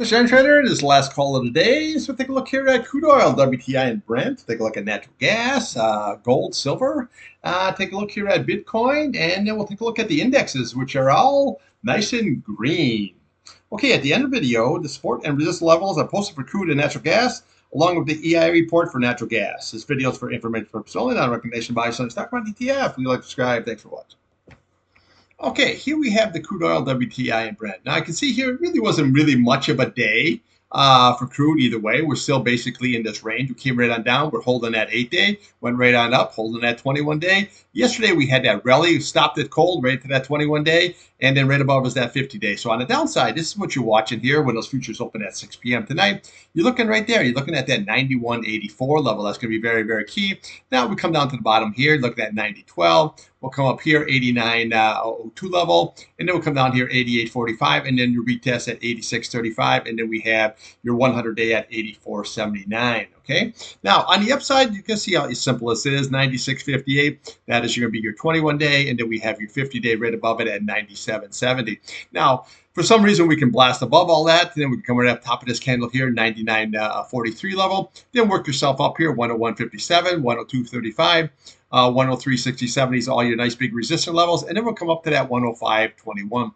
This is Irontrader. This is the last call of the day. So take a look here at crude oil, WTI, and Brent. Take a look at natural gas, gold, silver. Take a look here at Bitcoin, and then we'll take a look at the indexes, which are all nice and green. Okay, at the end of the video, the support and resistance levels are posted for crude and natural gas, along with the EIA report for natural gas. This video is for information purposes only, not a recommendation by some stock market ETF. If you like to subscribe, thanks for watching. Okay, here we have the crude oil, WTI, and Brent. Now I can see here it really wasn't really much of a day for crude either way. We're still basically in this range. We came right on down. We're holding that 8-day, went right on up, holding that 21-day. Yesterday we had that rally, stopped it cold right to that 21-day, and then right above us that 50-day. So on the downside, this is what you're watching here when those futures open at 6 p.m. tonight. You're looking right there. You're looking at that 91.84 level. That's going to be very, very key. Now we come down to the bottom here, looking at 90.12. We'll come up here, 89.02 level, and then we'll come down here, 88.45, and then your retest at 86.35, and then we have your 100-day at 84.79. Okay. Now on the upside, you can see how simple this is. 96.58. That is going to be your 21-day, and then we have your 50-day right above it at 97.70. Now, for some reason, we can blast above all that. And then we can come right up top of this candle here, 99.43 level. Then work yourself up here, 101.57, 102.35. 103.60, is all your nice big resistance levels, and then we'll come up to that 105.21.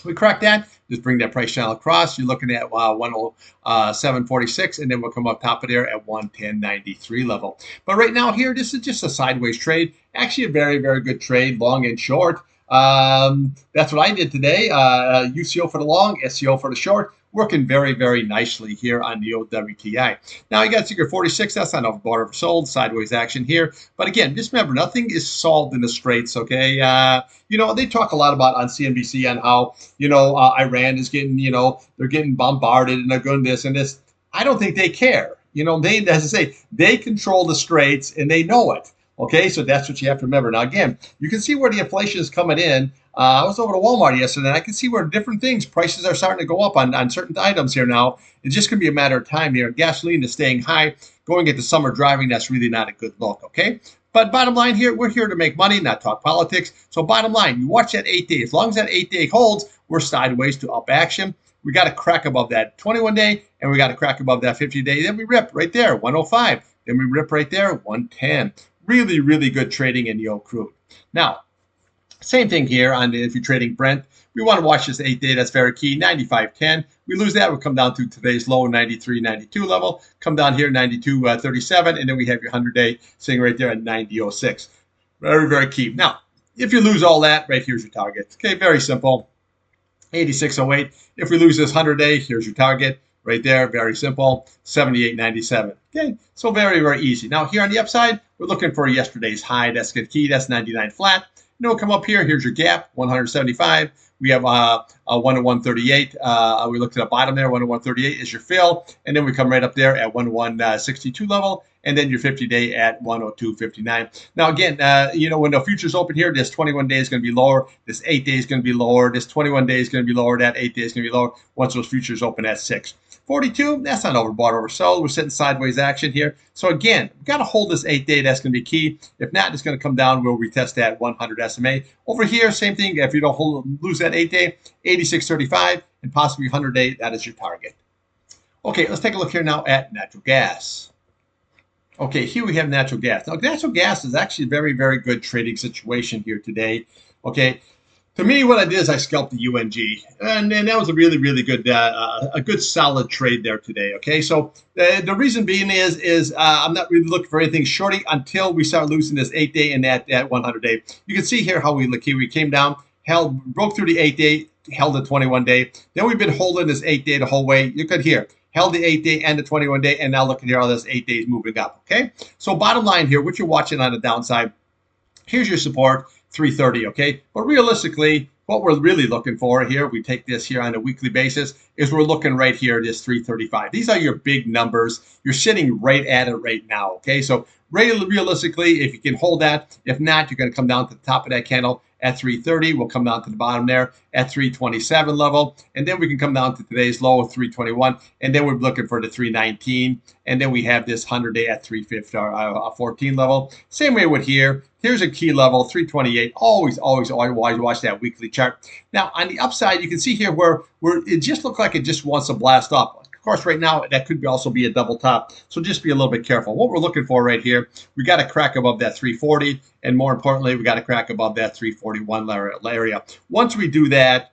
We crack that, just bring that price channel across. You're looking at 107.46, and then we'll come up top of there at 110.93 level. But right now here, this is just a sideways trade. Actually, a very, very good trade, long and short. That's what I did today. UCO for the long, SCO for the short. Working very, very nicely here on the old WTI. Now you got Secret 46. That's not overbought or sold. Sideways action here. But again, just remember, nothing is solved in the straits. Okay. They talk a lot about on CNBC on how Iran is getting they're getting bombarded and they're doing this and this. I don't think they care. They, as I say, they control the straits and they know it. Okay, so that's what you have to remember. Now, again, you can see where the inflation is coming in. I was over to Walmart yesterday, and I can see where different things, prices are starting to go up on certain items here now. It's just going to be a matter of time here. Gasoline is staying high. Going into summer driving, that's really not a good look, okay? But bottom line here, we're here to make money, not talk politics. So bottom line, you watch that 8-day. As long as that 8-day holds, we're sideways to up action. We got to crack above that 21-day, and we got to crack above that 50-day. Then we rip right there, 105. Then we rip right there, 110. Really, really good trading in the old crude. Now, same thing here on if you're trading Brent. We want to watch this 8-day. That's very key. 95.10. We lose that. We'll come down to today's low, 93.92 level. Come down here, 92.37. And then we have your 100-day sitting right there at 90.06. Very, very key. Now, if you lose all that, right here's your target. Okay, very simple. 86.08. If we lose this 100-day, here's your target. Right there, very simple, 78.97. Okay, so very, very easy. Now here on the upside, we're looking for yesterday's high. That's good key. That's 99 flat. Then we'll come up here. Here's your gap, 175. We have 101.38. We looked at the bottom there. 101.38 is your fill, and then we come right up there at 101.62 level, and then your 50-day at 102.59. Now again, when the futures open here, this 21-day is going to be lower. This 8-day is going to be lower. This 21-day is going to be lower. That 8-day is going to be lower once those futures open at 6.42. That's not overbought or oversold. We're sitting sideways action here. So again, we've got to hold this 8-day. That's going to be key. If not, it's going to come down. We'll retest that 100 SMA. Over here, same thing. If you don't lose that 8-day, 86.35 and possibly 100-day, that is your target. Okay, let's take a look here now at natural gas. Okay, here we have natural gas. Now, natural gas is actually a very, very good trading situation here today. Okay. To me, what I did is I scalped the UNG, and that was a really, really good, a good solid trade there today. Okay, so the reason being is I'm not really looking for anything shorting until we start losing this 8-day and that 100-day. You can see here how we came down, broke through the 8-day, held the 21-day. Then we've been holding this 8-day the whole way. You could hear held the 8-day and the 21-day, and now look at here, all this 8 days moving up. Okay, so bottom line here, what you're watching on the downside, here's your support. 330, okay? But realistically, what we're really looking for here, we take this here on a weekly basis, is we're looking right here, this 335. These are your big numbers. You're sitting right at it right now, okay? So realistically, if you can hold that, if not, you're going to come down to the top of that candle at 330. We'll come down to the bottom there at 327 level, and then we can come down to today's low of 321, and then we're looking for the 319, and then we have this 100-day at 314 level. Same way with here. Here's a key level, 328. Always watch that weekly chart. Now, on the upside, you can see here where it just looks like it just wants to blast up. Of course, right now, that could also be a double top, so just be a little bit careful. What we're looking for right here, we got to crack above that 340, and more importantly, we got to crack above that 341 area. Once we do that,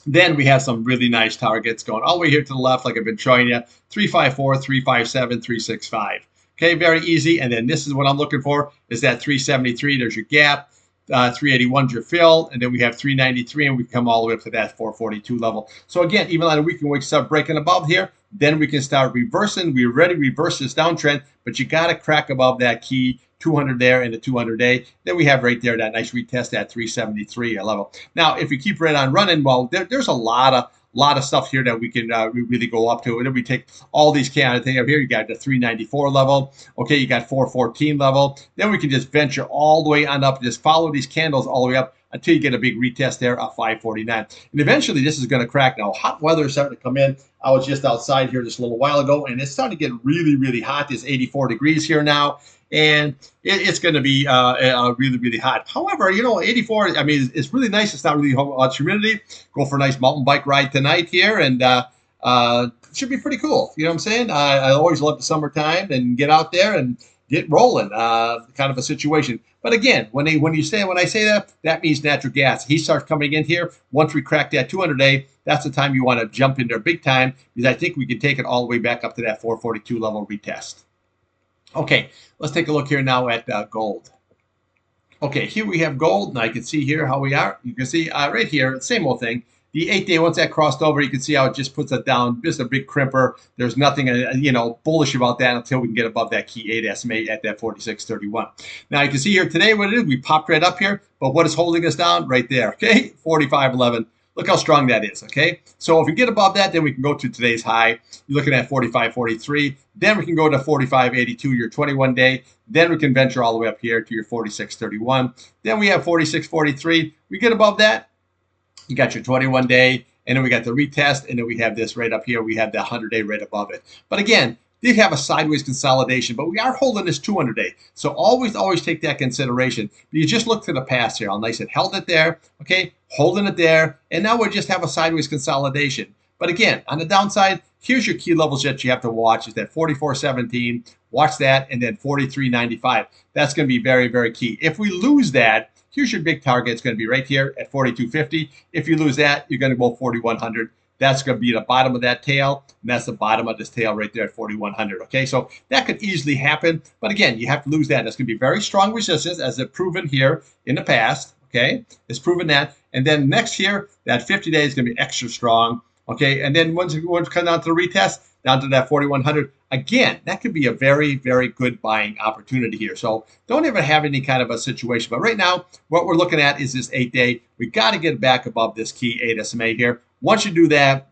then we have some really nice targets going all the way here to the left, like I've been showing you, 354, 357, 365. Okay, very easy. And then this is what I'm looking for, is that 373. There's your gap. 381 is your fill, and then we have 393, and we come all the way up to that 442 level. So again, even on a week, we start breaking above here, then we can start reversing. We already reversed this downtrend, but you got to crack above that key 200 there and the 200-day. Then we have right there that nice retest at 373 level. Now, if you keep right on running, well, there's a lot of stuff here that we can really go up to. And then we take all these candles up here. You got the 394 level. Okay, you got 414 level. Then we can just venture all the way on up. Just follow these candles all the way up until you get a big retest there of 549. And eventually this is going to crack. Now, hot weather is starting to come in. I was just outside here just a little while ago, and it's starting to get really, really hot. It's 84 degrees here now. And it's going to be really, really hot. However, 84, I mean, it's really nice. It's not really much humidity. Go for a nice mountain bike ride tonight here, and it should be pretty cool. You know what I'm saying? I always love the summertime and get out there and get rolling, kind of a situation. But again, when I say that, that means natural gas. He starts coming in here. Once we crack that 200-day, that's the time you want to jump in there big time, because I think we can take it all the way back up to that 442 level retest. Okay, let's take a look here now at gold. Okay, here we have gold, and I can see here how we are. You can see right here, same old thing. The 8-day, once that crossed over, you can see how it just puts it down, just a big crimper. There's nothing, bullish about that until we can get above that key 8 SMA at that 46.31. Now, you can see here today what it is. We popped right up here, but what is holding us down? Right there, okay? 45.11. Look how strong that is, okay? So if we get above that, then we can go to today's high. You're looking at 45.43. Then we can go to 45.82, your 21-day. Then we can venture all the way up here to your 46.31. Then we have 46.43. We get above that, you got your 21-day, and then we got the retest, and then we have this right up here. We have the 100-day right above it. But again, did have a sideways consolidation, but we are holding this 200-day. So always take that consideration. But you just look to the past here. How nice it held it there, okay? Holding it there, and now we just have a sideways consolidation. But again, on the downside, here's your key levels that you have to watch. Is that 44.17, watch that, and then 43.95. That's going to be very, very key. If we lose that, here's your big target. It's going to be right here at 42.50. If you lose that, you're going to go 4,100. That's going to be the bottom of that tail, and that's the bottom of this tail right there at 4,100. Okay, so that could easily happen, but again, you have to lose that. That's going to be very strong resistance, as it's proven here in the past. Okay, it's proven that, and then next year, that 50-day is going to be extra strong. Okay, and then once we come down to the retest, down to that 4,100, again, that could be a very, very good buying opportunity here. So don't ever have any kind of a situation. But right now, what we're looking at is this 8-day. We got to get back above this key 8 SMA here. Once you do that,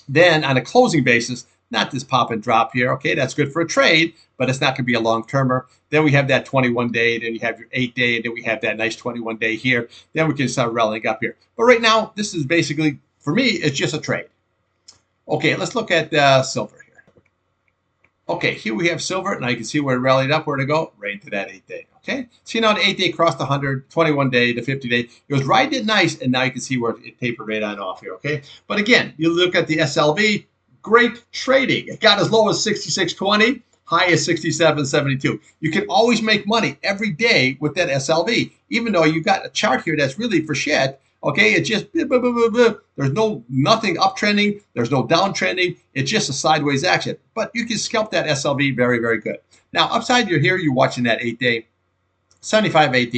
then on a closing basis, not this pop and drop here. Okay, that's good for a trade, but it's not going to be a long-termer. Then we have that 21-day, then you have your 8-day, and then we have that nice 21-day here. Then we can start rallying up here. But right now, this is basically, for me, it's just a trade. Okay, let's look at silver here. Okay, here we have silver. Now you can see where it rallied up, where to go, right into that 8-day. Okay, see now the 8-day crossed the 100, 21-day, the 50-day. It was right it nice, and now you can see where it tapered right on off here. Okay, but again, you look at the SLV, great trading. It got as low as 66.20, high as 67.72. You can always make money every day with that SLV, even though you got a chart here that's really for shit. Okay, it's just there's nothing uptrending, there's no downtrending, it's just a sideways action. But you can scalp that SLV very, very good. Now, upside you're here, you're watching that 8-day, 75.18.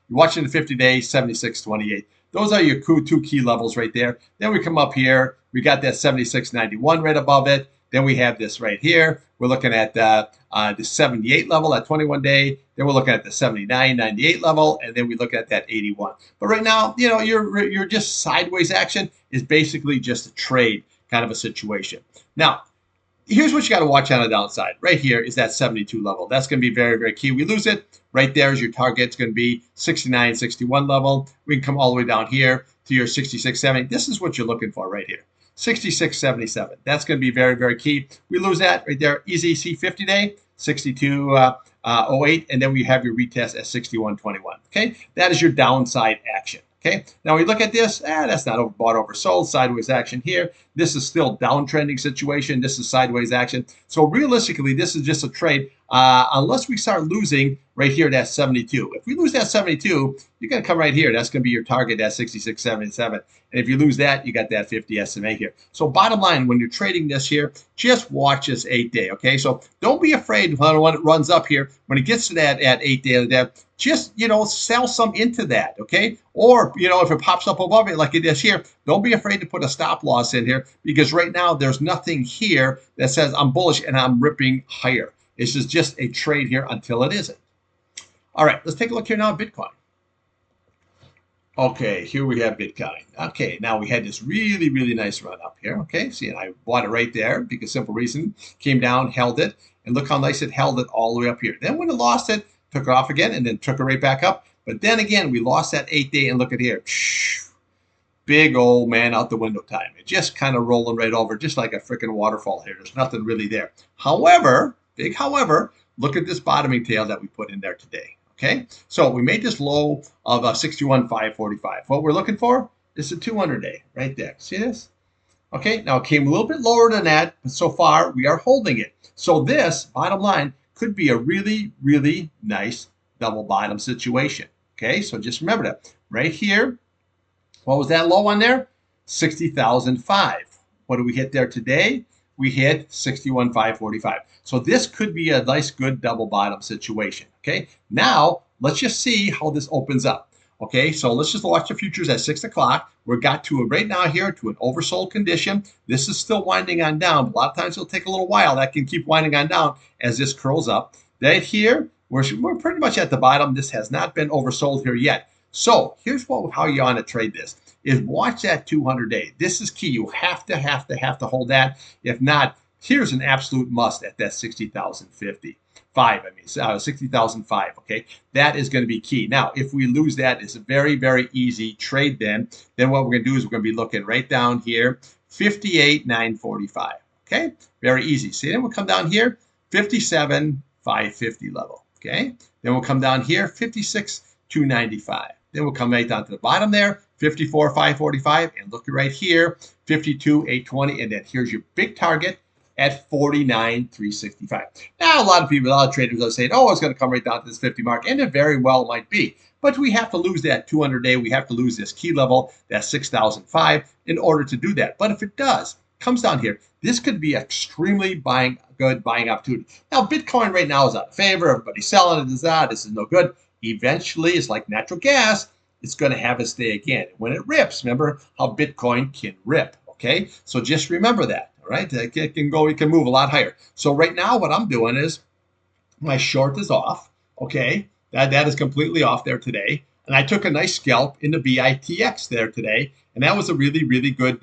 You're watching the 50-day, 76.28. Those are your two key levels right there. Then we come up here, we got that 76.91 right above it. Then we have this right here. We're looking at the 78 level at 21-day. Then we're looking at the 79.98 level, and then we look at that 81. But right now, you're just sideways action is basically just a trade kind of a situation. Now, here's what you got to watch on the downside. Right here is that 72 level. That's going to be very, very key. We lose it, right there is your target. It's going to be 69, 61 level. We can come all the way down here to your 66, 70. This is what you're looking for right here. 66, 77. That's going to be very, very key. We lose that right there. Easy C50 day, 62.08, and then we have your retest at 61.21. Okay, that is your downside action. Okay, now we look at this, that's not overbought, oversold, sideways action here. This is still downtrending situation. This is sideways action. So realistically, this is just a trade unless we start losing right here at 72. If we lose that 72, you're going to come right here. That's going to be your target at 66, 77. And if you lose that, you got that 50 SMA here. So bottom line, when you're trading this here, just watch this 8-day, okay? So don't be afraid when it runs up here. When it gets to that at 8-day, just, sell some into that, okay? Or, if it pops up above it like it is here, don't be afraid to put a stop loss in here because right now there's nothing here that says I'm bullish and I'm ripping higher. This is just a trade here until it isn't. All right, let's take a look here now at Bitcoin. Okay, here we have Bitcoin. Okay, now we had this really, really nice run up here. Okay, see, and I bought it right there because simple reason, came down, held it, and look how nice it held it all the way up here. Then when it lost it, took it off again, and then took it right back up. But then again, we lost that 8-day, and look at here. Big old man out the window time. It just kind of rolling right over, just like a freaking waterfall here. There's nothing really there. However, big however, look at this bottoming tail that we put in there today. Okay, so we made this low of 61.545. What we're looking for is a 200-day right there. See this? Okay, now it came a little bit lower than that, but so far we are holding it. So this, bottom line, could be a really, really nice double bottom situation. Okay, so just remember that. Right here, what was that low on there? 60,005. What did we hit there today? We hit 61.545. So this could be a nice, good double bottom situation. Okay, now let's just see how this opens up. Okay, so let's just watch the futures at 6 o'clock. We're got to right now here to an oversold condition. This is still winding on down. But a lot of times it'll take a little while. That can keep winding on down as this curls up. Right here, we're pretty much at the bottom. This has not been oversold here yet. So here's how you want to trade this. Is watch that 200-day. This is key. You have to hold that. If not, here's an absolute must at that 60,050. 60,005. Okay, that is going to be key. Now, if we lose that, it's a very, very easy trade. Then what we're going to do is we're going to be looking right down here, 58,945. Okay, very easy. See, then we'll come down here, 57,550 level. Okay, then we'll come down here, 56,295. Then we'll come right down to the bottom there, 54,545, and look right here, 52,820, and then here's your big target at 49,365. Now, a lot of traders are saying, oh, it's going to come right down to this 50 mark, and it very well might be. But we have to lose that 200-day. We have to lose this key level, that 6,005, in order to do that. But if it does, comes down here, this could be extremely good buying opportunity. Now, Bitcoin right now is out of favor. Everybody's selling it. This is no good. Eventually, it's like natural gas. It's going to have its day again. When it rips, remember how Bitcoin can rip. Okay, so just remember that. Right? It can move a lot higher. So right now what I'm doing is my short is off. Okay, that is completely off there today. And I took a nice scalp in the BITX there today. And that was a really, really good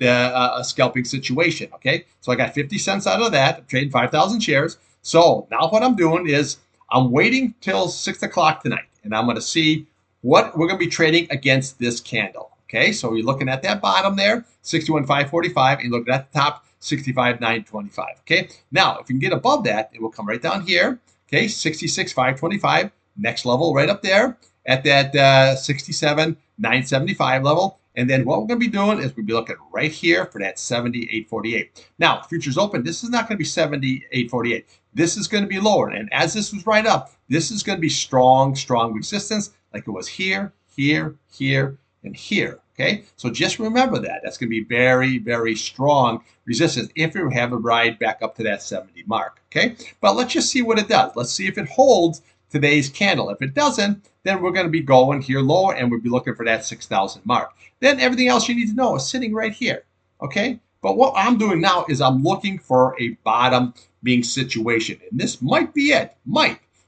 scalping situation. Okay, so I got 50 cents out of that. I'm trading 5,000 shares. So now what I'm doing is I'm waiting till 6 o'clock tonight. And I'm going to see what we're going to be trading against this candle. Okay, so you're looking at that bottom there, 61,545, and you're looking at the top, 65,925. Okay, now if you can get above that, it will come right down here. Okay, 66,525, next level right up there at that 67,975 level. And then what we're going to be doing is we'll be looking right here for that 70,848. Now, futures open, this is not going to be 70,848. This is going to be lower. And as this was right up, this is going to be strong resistance like it was here, here, here, and here. Okay, so just remember that. That's going to be very, very strong resistance if we have a ride back up to that 70 mark. Okay, but let's just see what it does. Let's see if it holds today's candle. If it doesn't, then we're going to be going here lower and we'll be looking for that 6,000 mark. Then everything else you need to know is sitting right here. Okay, but what I'm doing now is I'm looking for a bottoming situation, and this might be it.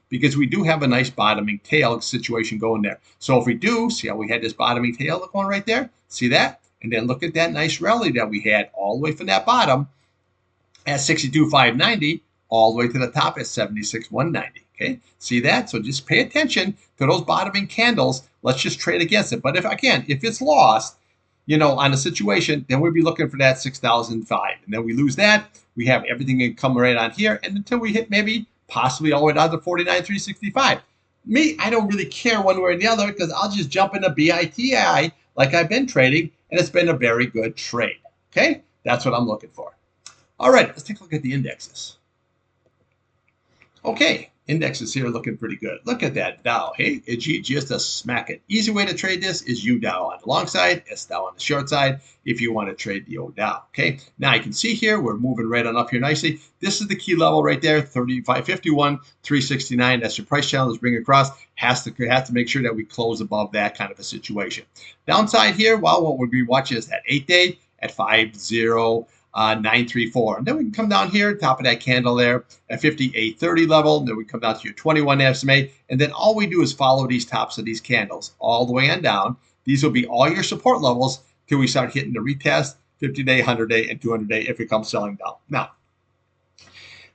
Because we do have a nice bottoming tail situation going there. So if we do, see how we had this bottoming tail going right there? See that? And then look at that nice rally that we had all the way from that bottom at 62,590 all the way to the top at 76,190. Okay, see that? So just pay attention to those bottoming candles. Let's just trade against it. But if it's lost, on a situation, then we'd be looking for that 6,005. And then we lose that, we have everything come right on here, and until we hit maybe possibly all the way down to 49,365. Me, I don't really care one way or the other because I'll just jump into BITI like I've been trading, and it's been a very good trade. Okay, that's what I'm looking for. All right, let's take a look at the indexes. Okay, indexes here looking pretty good. Look at that Dow. Hey, just a smack it. Easy way to trade this is U Dow on the long side, S Dow on the short side if you want to trade the O Dow. Okay, now you can see here we're moving right on up here nicely. This is the key level right there, 35.51, 369. That's your price channel is bringing across. Has to make sure that we close above that kind of a situation. Downside here, well, what would we watch is that 8-day at 50.934. And then we can come down here, top of that candle there at 58.30 level. Then we come down to your 21 SMA. And then all we do is follow these tops of these candles all the way on down. These will be all your support levels till we start hitting the retest, 50-day, 100-day, and 200-day if it comes selling down. Now,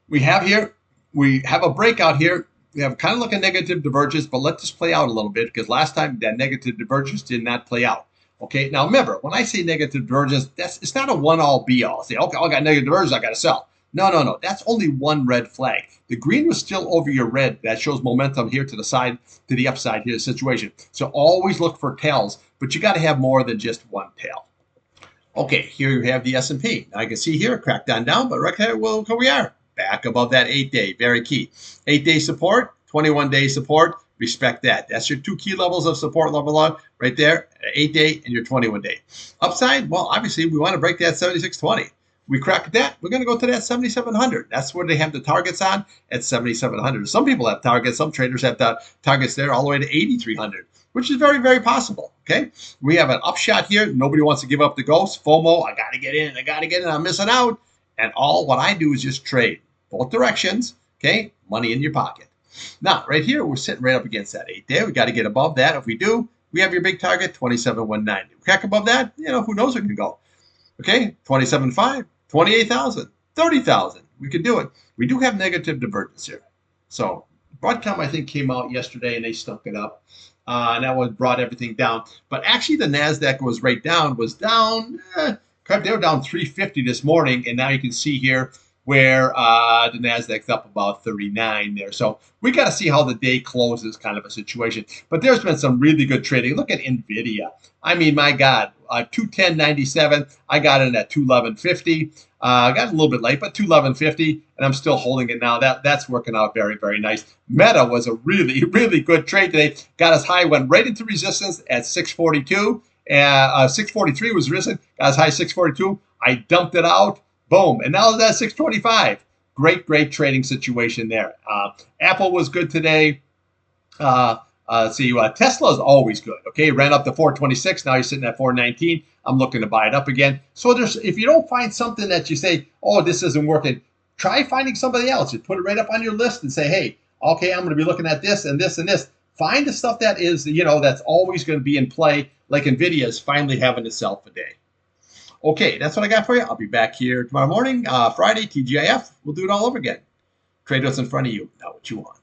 we have a breakout here. We have kind of like a negative divergence, but let this play out a little bit because last time that negative divergence did not play out. Okay, now remember, when I say negative divergence, it's not a one-all be-all. Say, okay, I got negative divergence, I got to sell. No. That's only one red flag. The green was still over your red. That shows momentum here to the side, to the upside here, the situation. So always look for tails, but you got to have more than just one tail. Okay, here you have the S&P. Now I can see here, cracked down, but right here, well, here we are. Back above that 8-day, very key. 8-day support, 21-day support. Respect that. That's your two key levels of support level on right there, 8-day and your 21-day. Upside, well, obviously we want to break that 76.20. We crack that, we're going to go to that 7,700. That's where they have the targets on at 7,700. Some people have targets, some traders have the targets there all the way to 8,300, which is very, very possible. Okay, we have an upshot here. Nobody wants to give up the ghost. FOMO, I got to get in, I'm missing out. And all what I do is just trade both directions. Okay, money in your pocket. Now, right here, we're sitting right up against that 8-day. We got to get above that. If we do, we have your big target, 27,190. We crack above that, who knows where we can go. Okay, 27.5, 28,000, 30,000. We could do it. We do have negative divergence here. So Broadcom, I think, came out yesterday and they stunk it up. And that brought everything down. But actually, the NASDAQ was down. They were down 350 this morning. And now you can see here where the NASDAQ's up about 39 there. So we got to see how the day closes kind of a situation. But there's been some really good trading. Look at NVIDIA. I mean, my God, 210.97. I got it at 211.50. I got a little bit late, but 211.50, and I'm still holding it now. That's working out very, very nice. Meta was a really, really good trade today. Got as high, went right into resistance at 642. 643 was risen, got as high as 642. I dumped it out. Boom. And now it's at 625. Great trading situation there. Apple was good today. Tesla is always good. Okay, ran up to 426. Now you're sitting at 419. I'm looking to buy it up again. So if you don't find something that you say, oh, this isn't working, try finding somebody else. You put it right up on your list and say, hey, okay, I'm going to be looking at this and this and this. Find the stuff that is, that's always going to be in play, like NVIDIA is finally having itself a day. Okay, that's what I got for you. I'll be back here tomorrow morning, Friday, TGIF. We'll do it all over again. Trade what's in front of you, not what you want.